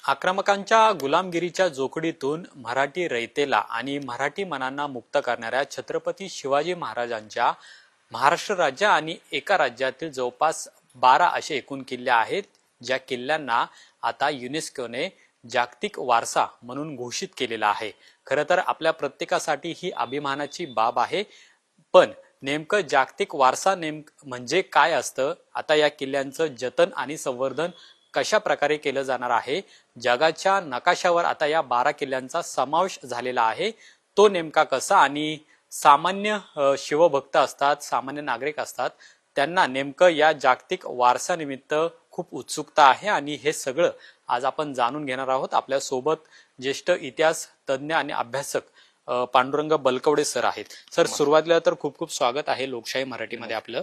आक्रमकांच्या गुलामगिरीच्या जोखडीतून मराठी रयतेला आणि मराठी मनांना मुक्त करणाऱ्या छत्रपती शिवाजी महाराजांच्या महाराष्ट्र राज्य आणि एका राज्यातील जवळपास 12 असे एकूण किल्ले आहेत, ज्या किल्ल्यांना आता युनेस्कोने जागतिक वारसा म्हणून घोषित केलेला आहे. खरं तर आपल्या प्रत्येकासाठी ही अभिमानाची बाब आहे. पण नेमकं जागतिक वारसा म्हणजे काय असतं, आता या किल्ल्यांचं जतन आणि संवर्धन कशा प्रकारे केलं जाणार आहे, जगाच्या नकाशावर आता या 12 किल्ल्यांचा समावेश झालेला आहे. तो नेमका कसा आणि सामान्य शिवभक्त असतात, सामान्य नागरिक असतात, त्यांना नेमकं या जागतिक वारसानिमित्त खूप उत्सुकता आहे आणि हे सगळं आज आपण जाणून घेणार आहोत. आपल्या सोबत ज्येष्ठ इतिहास तज्ज्ञ आणि अभ्यासक पांडुरंग बलकवडे सर आहेत. सर, सुरुवातीला तर खूप खूप स्वागत आहे लोकशाही मराठीमध्ये आपलं.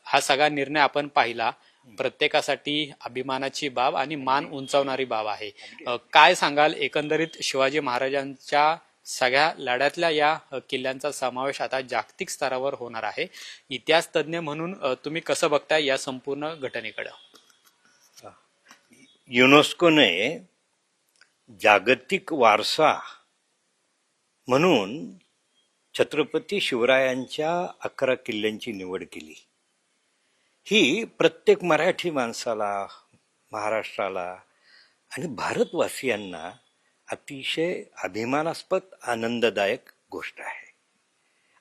हा सगळा निर्णय आपण पाहिला, प्रत्येकासाठी अभिमानाची बाब आणि मान उंचावणारी बाब आहे. काय सांगाल, एकंदरीत शिवाजी महाराजांच्या सगळ्या लढ्यातल्या या किल्ल्यांचा समावेश आता जागतिक स्तरावर होणार आहे. इतिहास तज्ज्ञ म्हणून तुम्ही कसं बघताय या संपूर्ण घटनेकडे? युनेस्कोने जागतिक वारसा म्हणून छत्रपती शिवरायांच्या 11 किल्ल्यांची निवड केली. ही प्रत्येक मराठी माणसाला, महाराष्ट्राला आणि भारतवासियांना अतिशय अभिमानास्पद आनंददायक गोष्ट आहे.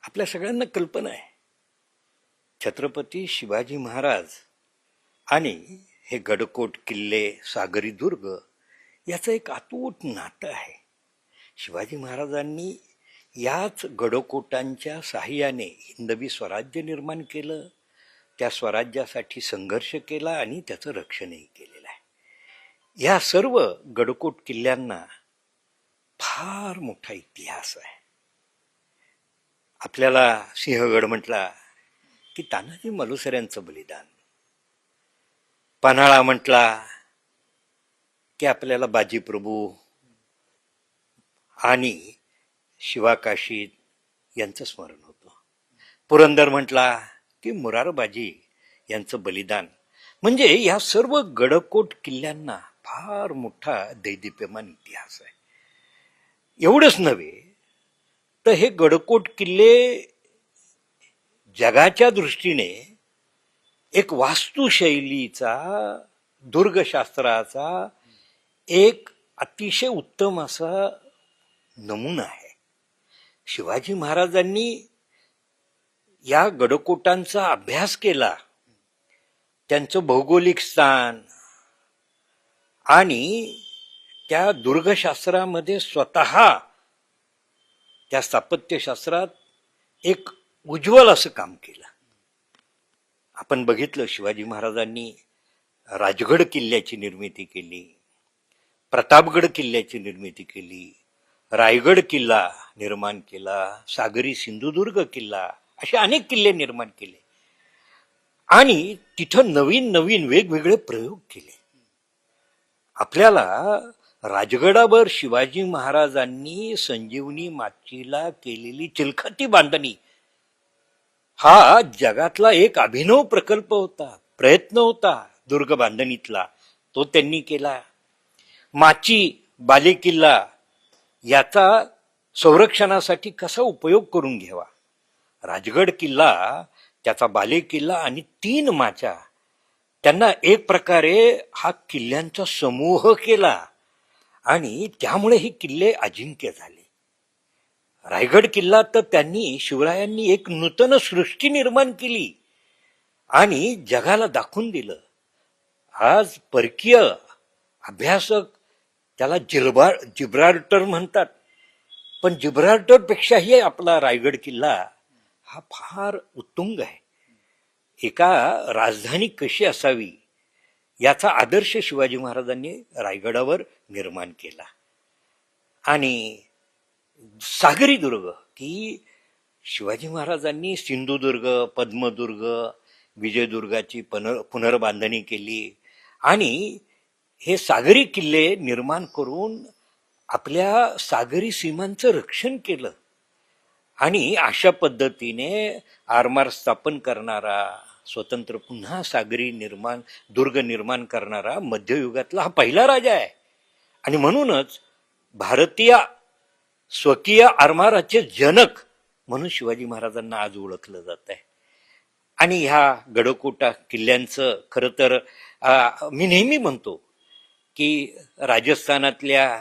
आपल्या सगळ्यांना कल्पना आहे, छत्रपती शिवाजी महाराज आणि हे गडकोट किल्ले, सागरी दुर्ग याचं एक अतूट नातं आहे. शिवाजी महाराजांनी याच गडकोटांच्या साहाय्याने हिंदवी स्वराज्य निर्माण केलं, त्या स्वराज्यासाठी संघर्ष केला आणि त्याचं रक्षणही केलेलं आहे. या सर्व गडकोट किल्ल्यांना फार मोठा इतिहास आहे. आपल्याला सिंहगड म्हटला की तानाजी मालुसऱ्यांचं बलिदान, पन्हाळा म्हटला की आपल्याला बाजीप्रभू आणि शिवाकाशीत यांचं स्मरण होतं. पुरंदर म्हटला की मुरारबाजी यांचं बलिदान. म्हणजे या सर्व गडकोट किल्ल्यांना फार मोठा दैदिप्यमान इतिहास आहे. एवढंच नव्हे तर हे गडकोट किल्ले जगाच्या दृष्टीने एक वास्तुशैलीचा, दुर्गशास्त्राचा एक अतिशय उत्तम असा नमुना आहे. शिवाजी महाराजांनी या गडकोटांचा अभ्यास केला, त्यांचं भौगोलिक स्थान आणि त्या दुर्गशास्त्रामध्ये स्वतः त्या स्थापत्यशास्त्रात एक उज्ज्वल असं काम केलं. आपण बघितलं, शिवाजी महाराजांनी राजगड किल्ल्याची निर्मिती केली, प्रतापगड किल्ल्याची निर्मिती केली, रायगड किल्ला निर्माण केला, सागरी सिंधुदुर्ग किल्ला, असे अनेक किल्ले निर्माण केले आणि तिथं नवीन नवीन वेगवेगळे प्रयोग केले. आपल्याला राजगडावर शिवाजी महाराजांनी संजीवनी माचीला केलेली चिलखती बांधणी हा जगातला एक अभिनव प्रकल्प होता, प्रयत्न होता दुर्ग बांधणीतला, तो त्यांनी केला. माची बालेकिल्ला याचा संरक्षणासाठी कसा उपयोग करून घ्यावा, राजगड किल्ला, त्याचा बालेकिल्ला आणि 3 माच्या, त्यांना एक प्रकारे हा किल्ल्यांचा समूह केला आणि त्यामुळे हे किल्ले अजिंक्य झाले. रायगड किल्ला तर त्यांनी, शिवरायांनी एक नूतन सृष्टी निर्माण केली आणि जगाला दाखवून दिलं. आज परकीय अभ्यासक त्याला जिब्राल्टर म्हणतात, पण जिब्राल्टर पेक्षाही आपला रायगड किल्ला हा फार उत्तुंग आहे. एका राजधानी कशी असावी याचा आदर्श शिवाजी महाराजांनी रायगडावर निर्माण केला. आणि सागरी दुर्ग की शिवाजी महाराजांनी सिंधुदुर्ग, पद्मदुर्ग, विजयदुर्गाची पुनर्बांधणी केली आणि हे सागरी किल्ले निर्माण करून आपल्या सागरी सीमांचं रक्षण केलं. आणि अशा पद्धतीने आरमार स्थापन करणारा, स्वतंत्र पुन्हा सागरी दुर्ग निर्माण करणारा मध्ययुगातला हा पहिला राजा आहे. आणि म्हणूनच भारतीय स्वकीय आरमाराचे जनक म्हणून शिवाजी महाराजांना आज ओळखलं जात आहे. आणि ह्या गडकोटा किल्ल्यांचं खरं तर मी नेहमी म्हणतो की राजस्थानातल्या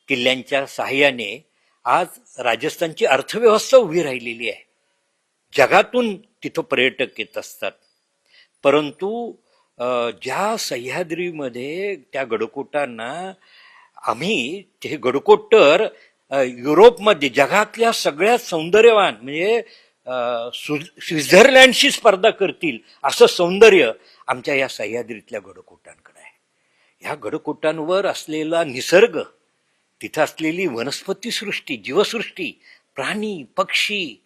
किल्ल्यांच्या सहाय्याने आज राजस्थानची अर्थव्यवस्था उभी राहिलेली आहे. जगातून तिथं पर्यटक येत असतात. परंतु ज्या सह्याद्रीमध्ये त्या गडकोटांना आम्ही ते गडकोट तर युरोपमध्ये जगातल्या सगळ्यात सौंदर्यवान म्हणजे स्वित्झर्लंडशी स्पर्धा करतील असं सौंदर्य आमच्या या सह्याद्रीतल्या गडकोटांकडे आहे. ह्या गडकोटांवर असलेला निसर्ग, तिथं असलेली वनस्पतीसृष्टी, जीवसृष्टी, प्राणी, पक्षी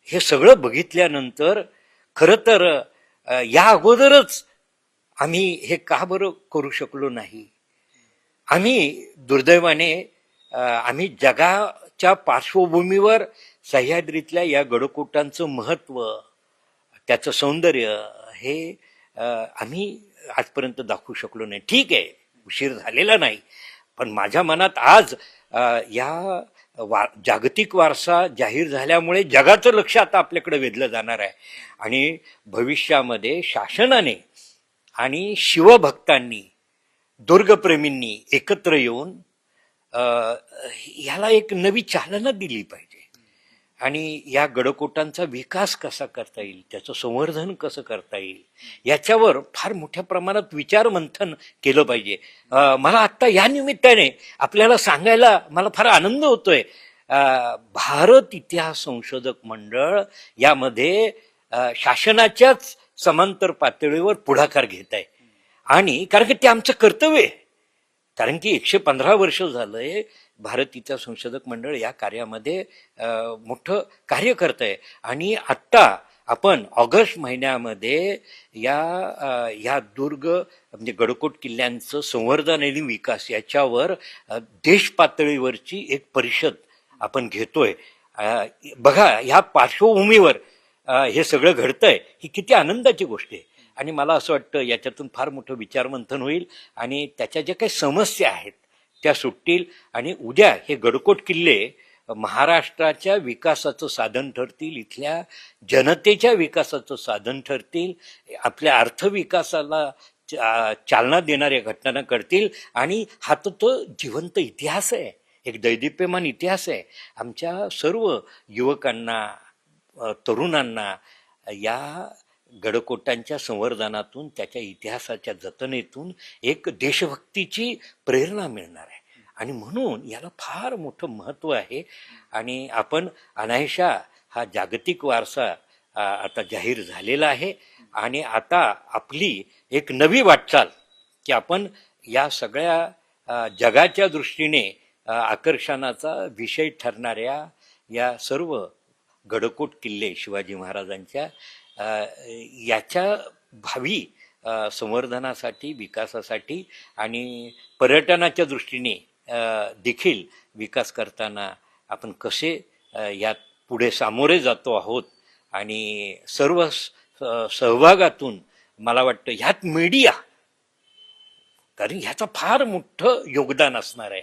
हे सगळं बघितल्यानंतर खरं तर या अगोदरच आम्ही हे का बरं करू शकलो नाही. आम्ही दुर्दैवाने आम्ही जगाच्या पार्श्वभूमीवर सह्याद्रीतल्या या गडकोटांचं महत्व, त्याचं सौंदर्य हे आम्ही आजपर्यंत दाखवू शकलो नाही. ठीक आहे, उशीर झालेला नाही, पण माझ्या मनात आज या जागतिक वारसा जाहीर झाल्यामुळे जगाचं लक्ष आता आपल्याकडे वेधलं जाणार आहे. आणि भविष्यामध्ये शासनाने आणि शिवभक्तांनी, दुर्गप्रेमींनी एकत्र येऊन ह्याला एक नवी चालना दिली पाहिजे. आणि या गडकोटांचा विकास कसा करता येईल, त्याचं संवर्धन कसं करता येईल, याच्यावर फार मोठ्या प्रमाणात विचारमंथन केलं पाहिजे. मला आत्ता या निमित्ताने आपल्याला सांगायला मला फार आनंद होतोय. भारत इतिहास संशोधक मंडळ यामध्ये शासनाच्याच समांतर पातळीवर पुढाकार घेत आहे. आणि कारण की ते आमचं कर्तव्य आहे. कारण की 115 वर्ष झालंय भारत इतिहास संशोधक मंडळ या कार्यामध्ये मोठं कार्य करत आहे. आणि आत्ता आपण ऑगस्ट महिन्यामध्ये या दुर्ग म्हणजे गडकोट किल्ल्यांचं संवर्धन आणि विकास याच्यावर देश पातळीवरची एक परिषद आपण घेतोय. बघा, ह्या पार्श्वभूमीवर हे सगळं घडतंय, ही किती आनंदाची गोष्ट आहे. आणि मला असं वाटतं याच्यातून फार मोठं विचारमंथन होईल आणि त्याच्या ज्या काही समस्या आहेत त्या सुटतील. आणि उद्या हे गडकोट किल्ले महाराष्ट्राच्या विकासाचं साधन ठरतील, इथल्या जनतेच्या विकासाचं साधन ठरतील, आपल्या अर्थविकासाला चालना देणाऱ्या घटना घडतील. आणि हा तो जिवंत इतिहास आहे, एक दैदिप्यमान इतिहास आहे. आमच्या सर्व युवकांना, तरुणांना या गडकोटांच्या संवर्धनातून, त्याच्या इतिहासाच्या जतनेतून एक देशभक्तीची प्रेरणा मिळणार आहे. आणि म्हणून याला फार मोठं महत्व आहे. आणि आपण अनायशा हा जागतिक वारसा आता जाहीर झालेला आहे. आणि आता आपली एक नवी वाटचाल की आपण या सगळ्या जगाच्या दृष्टीने आकर्षणाचा विषय ठरणाऱ्या या सर्व गडकोट किल्ले शिवाजी महाराजांच्या याच्या भावी संवर्धनासाठी, विकासासाठी आणि पर्यटनाच्या दृष्टीने देखील विकास करताना आपण कसे यात पुढे सामोरे जातो आहोत. आणि सर्व सहभागातून मला वाटतं ह्यात मीडिया, कारण ह्याचं फार मोठं योगदान असणार आहे.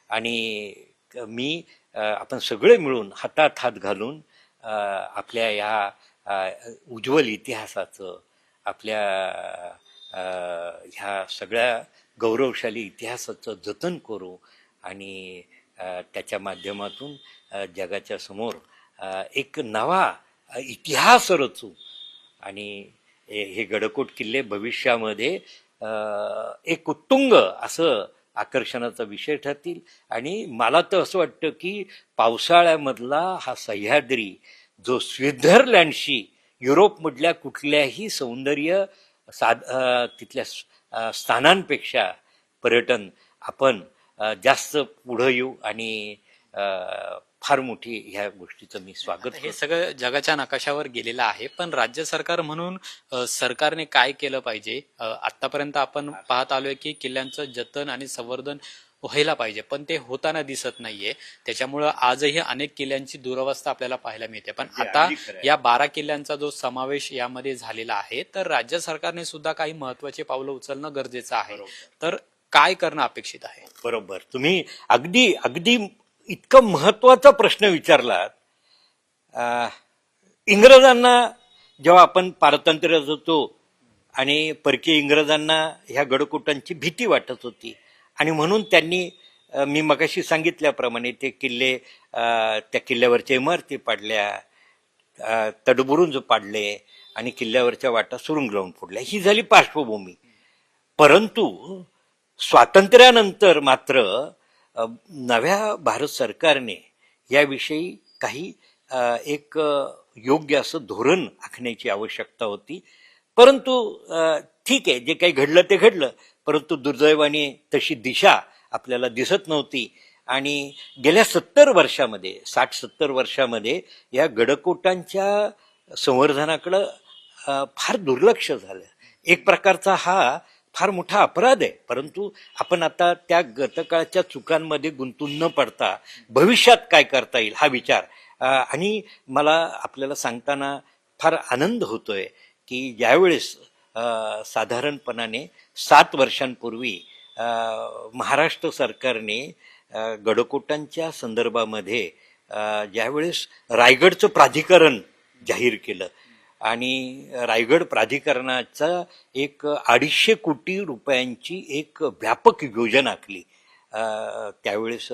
आणि मी आपण सगळे मिळून हातात हात घालून आपल्या या उज्ज्वल इतिहासाचं, आपल्या ह्या सगळ्या गौरवशाली इतिहासाचं जतन करू आणि त्याच्या माध्यमातून जगाच्या समोर एक नवा इतिहास रचू. आणि हे गडकोट किल्ले भविष्यामध्ये एक उत्तुंग असं आकर्षणाचा विषय ठरतील. आणि मला तर असं वाटतं की पावसाळ्यामधला हा सह्याद्री जो स्वित्झर्लंडशी, युरोपमधल्या कुठल्याही सौंदर्य तिथल्या स्थानांपेक्षा पर्यटन आपण जास्त पुढं येऊ. आणि फार मोठी ह्या गोष्टीचं मी स्वागत. हे सगळं जगाच्या नकाशावर गेलेलं आहे, पण राज्य सरकार म्हणून सरकारने काय केलं पाहिजे? आतापर्यंत आपण पाहत आलोय की किल्ल्यांचं जतन आणि संवर्धन व्हायला पाहिजे, पण ते होताना दिसत नाहीये. त्याच्यामुळं आजही अनेक किल्ल्यांची दुरवस्था आपल्याला पाहायला मिळते. पण आता या 12 किल्ल्यांचा जो समावेश यामध्ये झालेला आहे, तर राज्य सरकारने सुद्धा काही महत्वाचे पावलं उचलणं गरजेचं आहे. तर काय करणं अपेक्षित आहे? बरोबर. तुम्ही अगदी अगदी इतका महत्वाचा प्रश्न विचारलात. अं, इंग्रजांना जेव्हा आपण पारतंत्र्यात होतो आणि परकीय इंग्रजांना ह्या गडकोटांची भीती वाटत होती आणि म्हणून त्यांनी मी मगाशी सांगितल्याप्रमाणे ते किल्ले त्या किल्ल्यावरच्या इमारती पाडल्या, तडबुरुंज पाडले आणि किल्ल्यावरच्या वाटा सुरुंग लावून फोडल्या. ही झाली पार्श्वभूमी. परंतु स्वातंत्र्यानंतर मात्र नव्या भारत सरकारने याविषयी काही एक योग्य असं धोरण आखण्याची आवश्यकता होती. परंतु ठीक आहे, जे काही घडलं ते घडलं, परंतु दुर्दैवाने तशी दिशा आपल्याला दिसत नव्हती. आणि गेल्या 60-70 वर्षामध्ये या गडकोटांच्या संवर्धनाकडं फार दुर्लक्ष झालं. एक प्रकारचा हा फार मोठा अपराध आहे. परंतु आपण आता त्या गतकाळच्या चुकांमध्ये गुंतून न पडता भविष्यात काय करता येईल हा विचार, आणि मला आपल्याला सांगताना फार आनंद होतोय की ज्यावेळेस साधारणपणाने 7 वर्षांपूर्वी महाराष्ट्र सरकारने गडकोटांच्या संदर्भामध्ये ज्यावेळेस रायगडचं प्राधिकरण जाहीर केलं आणि रायगड प्राधिकरणाचा एक 250 कोटी रुपयांची एक व्यापक योजना आखली. त्यावेळेस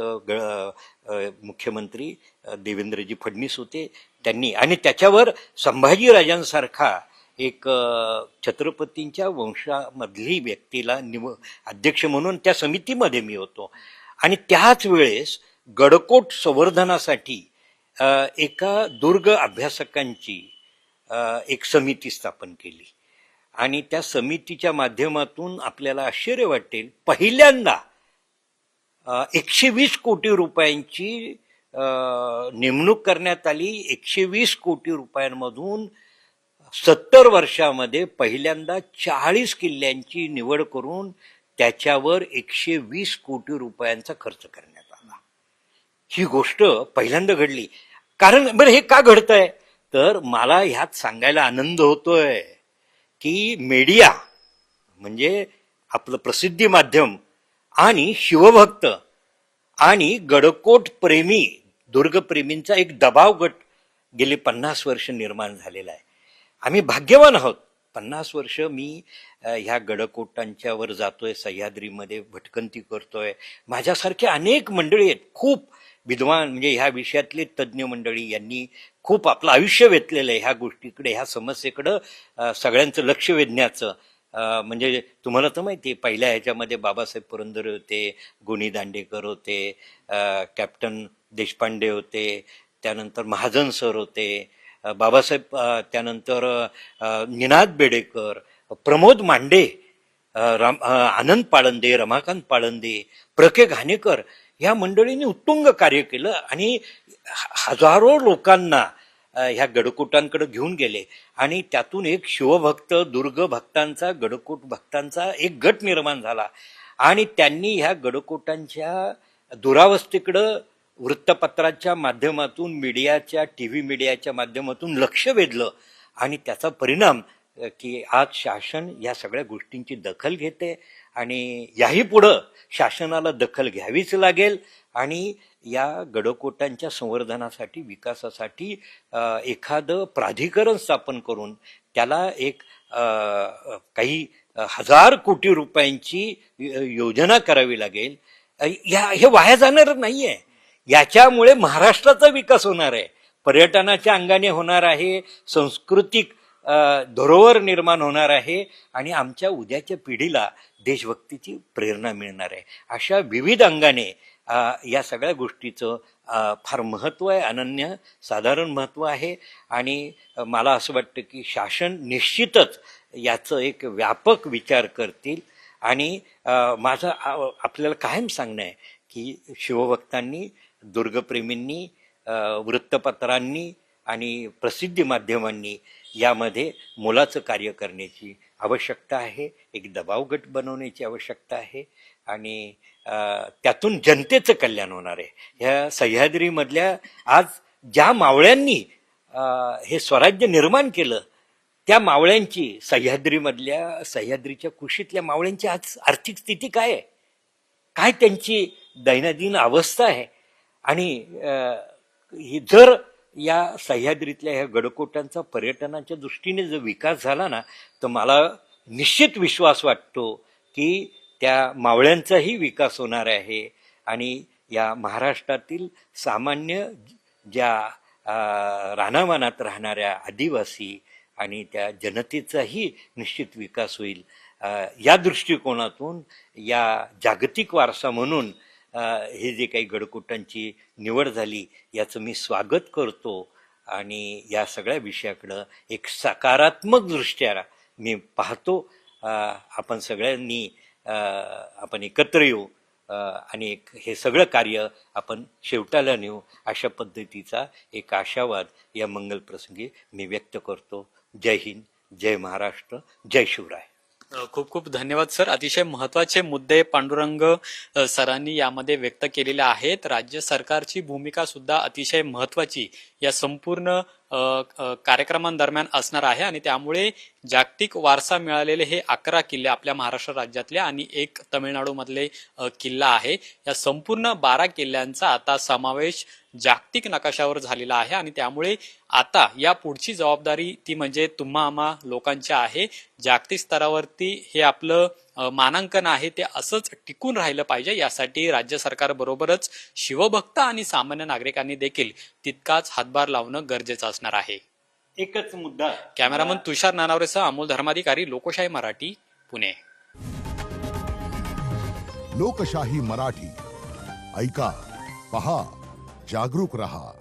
मुख्यमंत्री देवेंद्रजी फडणवीस होते. त्यांनी आणि त्याच्यावर संभाजीराजांसारखा एक छत्रपतींच्या वंशामधली व्यक्तीला अध्यक्ष म्हणून त्या समितीमध्ये मी होतो. आणि त्याच वेळेस गडकोट संवर्धनासाठी एका दुर्ग अभ्यासकांची एक समिती स्थापन केली आणि त्या समितीच्या माध्यमातून आपल्याला आश्चर्य वाटेल, पहिल्यांदा 120 कोटी रुपयांची नेमणूक करण्यात आली. 120 कोटी रुपयांमधून 70 वर्षामध्ये पहिल्यांदा 40 किल्ल्यांची निवड करून त्याच्यावर 120 कोटी रुपयांचा खर्च करण्यात आला. ही गोष्ट पहिल्यांदा घडली. कारण बरं हे का घडतंय, तर मला ह्यात सांगायला आनंद होतोय की मीडिया म्हणजे आपलं प्रसिद्धी माध्यम आणि शिवभक्त आणि गडकोट प्रेमी दुर्गप्रेमींचा एक दबाव गट गेले 50 वर्ष निर्माण झालेला आहे. आम्ही भाग्यवान आहोत. 50 वर्ष मी ह्या गडकोटांच्यावर जातोय, सह्याद्रीमध्ये भटकंती करतोय. माझ्यासारखे अनेक मंडळी आहेत, खूप विद्वान म्हणजे ह्या विषयातले तज्ज्ञ मंडळी, यांनी खूप आपलं आयुष्य वेचलेलं आहे ह्या गोष्टीकडे, ह्या समस्येकडं सगळ्यांचं लक्ष वेधण्याचं. म्हणजे तुम्हाला तर माहिती आहे, पहिल्या ह्याच्यामध्ये बाबासाहेब पुरंदरे होते, गोनी दांडेकर होते, कॅप्टन देशपांडे होते, त्यानंतर महाजन सर होते, बाबासाहेब, त्यानंतर निनाद बेडेकर, प्रमोद मांडे, आनंद पाळंदे, रमाकांत पाळंदे, प्र.के. घाणेकर, ह्या मंडळींनी उत्तुंग कार्य केलं आणि हजारो लोकांना ह्या गडकोटांकडे घेऊन गेले. आणि त्यातून एक शिवभक्त, दुर्ग भक्तांचा, गडकोट भक्तांचा एक गट निर्माण झाला आणि त्यांनी ह्या गडकोटांच्या दुरावस्थेकडं वृत्तपत्राच्या माध्यमातून, मीडियाच्या, टीव्ही मीडियाच्या माध्यमातून लक्ष वेधलं. आणि त्याचा परिणाम की आज शासन या सगळ्या गोष्टींची दखल घेते आणि याही पुढं शासनाला दखल घ्यावीच लागेल. आणि या गडकोटांच्या संवर्धनासाठी, विकासासाठी एखादं प्राधिकरण स्थापन करून त्याला एक काही 1000 कोटी रुपयांची योजना करावी लागेल. हे वाया जाणार नाहीये. याच्यामुळे महाराष्ट्राचा विकास होणार आहे, पर्यटनाच्या अंगाने होणार आहे, सांस्कृतिक धरोहर निर्माण होणार आहे आणि आमच्या उद्याच्या पिढीला देशभक्तीची प्रेरणा मिळणार आहे. अशा विविध अंगाने या सगळ्या गोष्टीचं फार महत्त्व आहे, अनन्य साधारण महत्त्व आहे. आणि मला असं वाटतं की शासन निश्चितच याचं एक व्यापक विचार करतील. आणि माझं आपल्याला कायम सांगणं आहे की शिवभक्तांनी, दुर्गप्रेमींनी, वृत्तपत्रांनी आणि प्रसिद्धी माध्यमांनी यामध्ये मोलाचं कार्य करण्याची आवश्यकता आहे. एक दबाव गट बनवण्याची आवश्यकता आहे आणि त्यातून जनतेचं कल्याण होणार आहे. ह्या सह्याद्रीमधल्या आज ज्या मावळ्यांनी हे स्वराज्य निर्माण केलं, त्या मावळ्यांची, सह्याद्रीच्या कुशीतल्या मावळ्यांची आज आर्थिक स्थिती काय आहे? काय त्यांची दैनंदिन अवस्था आहे. आणि ही जर या सह्याद्रीतल्या ह्या गडकोटांचा पर्यटनाच्या दृष्टीने जर विकास झाला ना, तर मला निश्चित विश्वास वाटतो की त्या मावळ्यांचाही विकास होणार आहे आणि या महाराष्ट्रातील सामान्य ज्या रानामानात राहणाऱ्या आदिवासी आणि त्या जनतेचाही निश्चित विकास होईल. या दृष्टिकोनातून या जागतिक वारसा म्हणून हे जे काही गडकोटांची निवड झाली याचं मी स्वागत करतो आणि या सगळ्या विषयाकडं एक सकारात्मक दृष्ट्या मी पाहतो. आपण सगळ्यांनी आपण एकत्र येऊ आणि हे सगळं कार्य आपण शेवटाला नेऊ अशा पद्धतीचा एक आशावाद या मंगल प्रसंगी मी व्यक्त करतो. जय हिंद, जय महाराष्ट्र, जय शिवराय. खूप खूप धन्यवाद सर. अतिशय महत्वाचे मुद्दे पांडुरंग सरांनी यामध्ये व्यक्त केलेले आहेत. राज्य सरकारची भूमिका सुद्धा अतिशय महत्वाची या संपूर्ण कार्यक्रमांदरम्यान असणार आहे आणि त्यामुळे जागतिक वारसा मिळालेले हे 11 किल्ले आपल्या महाराष्ट्र राज्यातले आणि एक तमिळनाडू मधले किल्ला आहे. या संपूर्ण 12 किल्ल्यांचा आता समावेश जागतिक नकाशावर झालेला आहे आणि त्यामुळे आता या पुढची जबाबदारी ती म्हणजे तुम्हा आम्हा लोकांची आहे. जागतिक स्तरावरती हे आपलं मानांकन आहे ते असंच टिकून राहिलं पाहिजे. यासाठी राज्य सरकार बरोबरच शिवभक्त आणि सामान्य नागरिकांनी देखील तितकाच हातभार लावणं गरजेचं असणार आहे. एकच मुद्दा. कॅमेरामन तुषार नानावरेसह अमोल धर्माधिकारी, लोकशाही मराठी, पुणे. लोकशाही मराठी ऐका, पहा, जागरूक रहा.